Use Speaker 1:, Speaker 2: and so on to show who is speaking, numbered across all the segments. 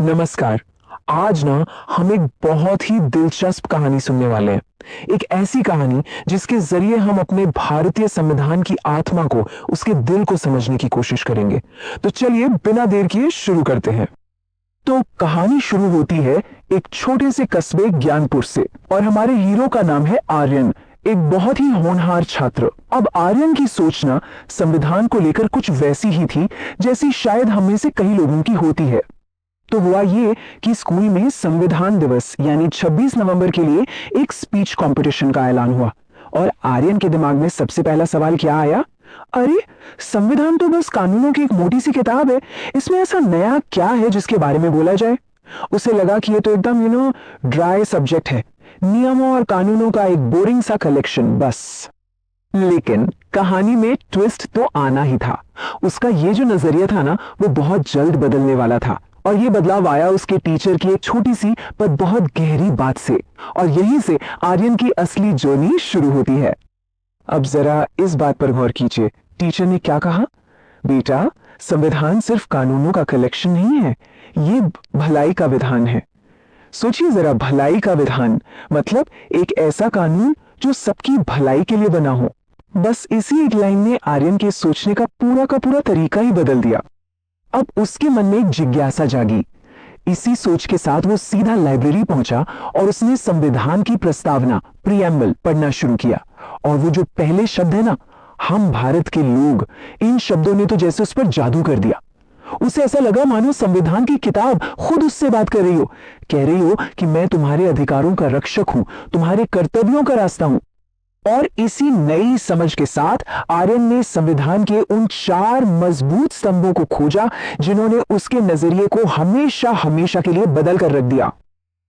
Speaker 1: नमस्कार। आज ना हम एक बहुत ही दिलचस्प कहानी सुनने वाले हैं। एक ऐसी कहानी जिसके जरिए हम अपने भारतीय संविधान की आत्मा को, उसके दिल को समझने की कोशिश करेंगे। तो चलिए बिना देर किए शुरू करते हैं। तो कहानी शुरू होती है एक छोटे से कस्बे ज्ञानपुर से और हमारे हीरो का नाम है आर्यन, एक बहुत ही होनहार छात्र। अब आर्यन की सोचना संविधान को लेकर कुछ वैसी ही थी जैसी शायद हम में से कई लोगों की होती है। तो हुआ ये कि स्कूल में संविधान दिवस यानी 26 नवंबर के लिए एक स्पीच कंपटीशन का ऐलान हुआ और आर्यन के दिमाग में सबसे पहला सवाल क्या आया? अरे, संविधान तो बस कानूनों की एक मोटी सी किताब है, इसमें ऐसा नया क्या है जिसके बारे में बोला जाए? उसे लगा कि ये तो एकदम ड्राई सब्जेक्ट है, नियमों और कानूनों का एक बोरिंग सा कलेक्शन बस। लेकिन कहानी में ट्विस्ट तो आना ही था। उसका ये जो नजरिया था ना, वो बहुत जल्द बदलने वाला था और ये बदलाव आया उसके टीचर की एक छोटी सी पर बहुत गहरी बात से, और यहीं से आर्यन की असली जर्नी शुरू होती है। अब जरा इस बात पर गौर कीजिए, टीचर ने क्या कहा? बेटा, संविधान सिर्फ कानूनों का कलेक्शन नहीं है, ये भलाई का विधान है। सोचिए जरा, भलाई का विधान मतलब एक ऐसा कानून जो सबकी भलाई के लिए बना हो। बस इसी एक लाइन ने आर्यन के सोचने का पूरा तरीका ही बदल दिया। अब उसके मन में एक जिज्ञासा जागी। इसी सोच के साथ वो सीधा लाइब्रेरी पहुंचा और उसने संविधान की प्रस्तावना प्रीएम्बल पढ़ना शुरू किया। और वो जो पहले शब्द है ना, हम भारत के लोग, इन शब्दों ने तो जैसे उस पर जादू कर दिया। उसे ऐसा लगा मानो संविधान की किताब खुद उससे बात कर रही हो, कह रही हो कि मैं तुम्हारे अधिकारों का रक्षक हूं, तुम्हारे कर्तव्यों का रास्ता हूं। और इसी नई समझ के साथ आर्यन ने संविधान के उन 4 मजबूत स्तंभों को खोजा जिन्होंने उसके नजरिए को हमेशा हमेशा के लिए बदल कर रख दिया।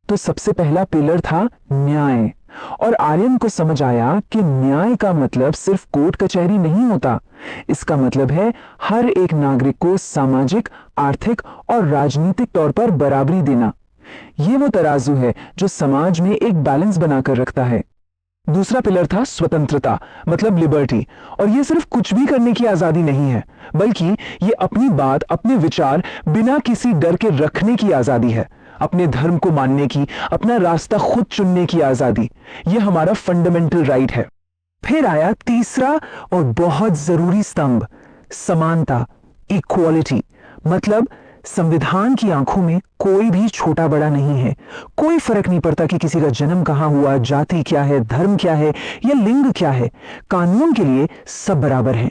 Speaker 1: तो सबसे पहला पिलर था न्याय। और आर्यन को समझ आया कि न्याय का मतलब सिर्फ कोर्ट कचहरी नहीं होता। इसका मतलब है हर एक नागरिक को सामाजिक, आर्थिक और राजनीतिक तौर पर बराबरी देना। यह वो तराजू है जो समाज में एक बैलेंस बनाकर रखता है। दूसरा पिलर था स्वतंत्रता, मतलब लिबर्टी। और यह सिर्फ कुछ भी करने की आजादी नहीं है, बल्कि यह अपनी बात, अपने विचार बिना किसी डर के रखने की आजादी है। अपने धर्म को मानने की, अपना रास्ता खुद चुनने की आजादी, यह हमारा फंडामेंटल राइट है। फिर आया तीसरा और बहुत जरूरी स्तंभ, समानता, इक्वालिटी। मतलब संविधान की आंखों में कोई भी छोटा बड़ा नहीं है। कोई फर्क नहीं पड़ता कि किसी का जन्म कहां हुआ, जाति क्या है, धर्म क्या है या लिंग क्या है। कानून के लिए सब बराबर हैं।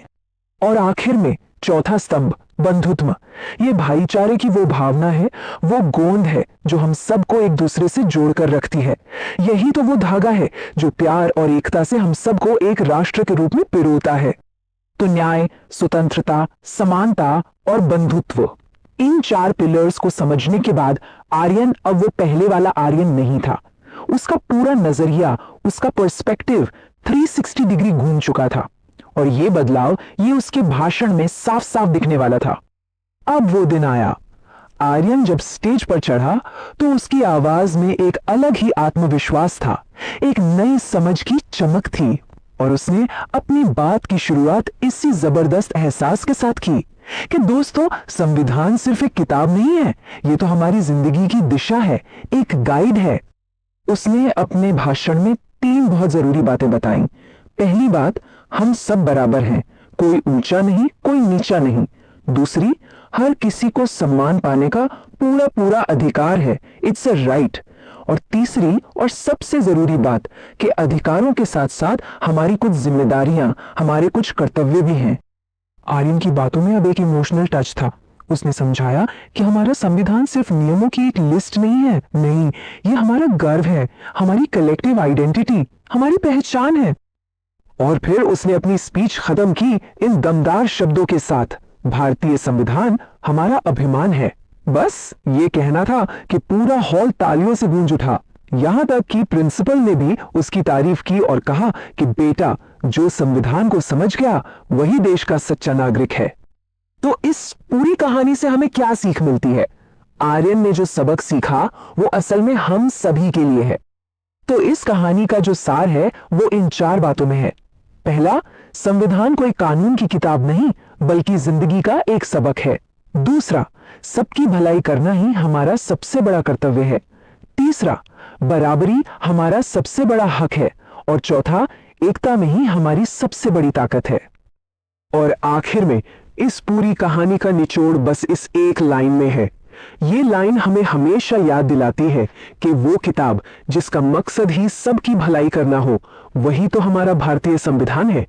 Speaker 1: और आखिर में चौथा स्तंभ, बंधुत्व। ये भाईचारे की वो भावना है, वो गोंद है जो हम सबको एक दूसरे से जोड़कर रखती है। यही तो वो धागा है जो प्यार और एकता से हम सबको एक राष्ट्र के रूप में पिरोता है। तो न्याय, स्वतंत्रता, समानता और बंधुत्व, इन 4 पिलर्स को समझने के बाद आर्यन अब वो पहले वाला आर्यन नहीं था। उसका पूरा नजरिया, उसका पर्सपेक्टिव 360 डिग्री घूम चुका था। और ये बदलाव, ये उसके भाषण में साफ साफ दिखने वाला था। अब वो दिन आया। आर्यन जब स्टेज पर चढ़ा तो उसकी आवाज में एक अलग ही आत्मविश्वास था, एक नई समझ की चमक थी। और उसने अपनी बात की शुरुआत इसी जबरदस्त एहसास के साथ की कि दोस्तों, संविधान सिर्फ एक किताब नहीं है, ये तो हमारी जिंदगी की दिशा है, एक गाइड है। उसने अपने भाषण में 3 बहुत जरूरी बातें बताई। पहली बात, हम सब बराबर हैं, कोई ऊंचा नहीं, कोई नीचा नहीं। दूसरी, हर किसी को सम्मान पाने का पूरा अधिकार है, इट्स अ राइट। और तीसरी और सबसे जरूरी बात कि अधिकारों के साथ साथ हमारी कुछ जिम्मेदारियां, हमारे कुछ कर्तव्य भी हैं। आर्यन की बातों में अब एक इमोशनल टच था। उसने समझाया कि हमारा संविधान सिर्फ नियमों की एक लिस्ट नहीं है, नहीं, ये हमारा गर्व है, हमारी कलेक्टिव आइडेंटिटी, हमारी पहचान है। और फिर उसने अपनी स्पीच खत्म की इन दमदार शब्दों के साथ, भारतीय संविधान हमारा अभिमान है। बस ये कहना था कि पूरा हॉल तालियों से गूंज उठा। यहां तक कि प्रिंसिपल ने भी उसकी तारीफ की और कहा कि बेटा, जो संविधान को समझ गया वही देश का सच्चा नागरिक है। तो इस पूरी कहानी से हमें क्या सीख मिलती है? आर्यन ने जो सबक सीखा वो असल में हम सभी के लिए है। तो इस कहानी का जो सार है वो इन 4 बातों में है। पहला, संविधान कोई कानून की किताब नहीं बल्कि जिंदगी का एक सबक है। दूसरा, सबकी भलाई करना ही हमारा सबसे बड़ा कर्तव्य है। तीसरा, बराबरी हमारा सबसे बड़ा हक है। और चौथा, एकता में ही हमारी सबसे बड़ी ताकत है। और आखिर में इस पूरी कहानी का निचोड़ बस इस एक लाइन में है। ये लाइन हमें हमेशा याद दिलाती है कि वो किताब जिसका मकसद ही सबकी भलाई करना हो, वही तो हमारा भारतीय संविधान है।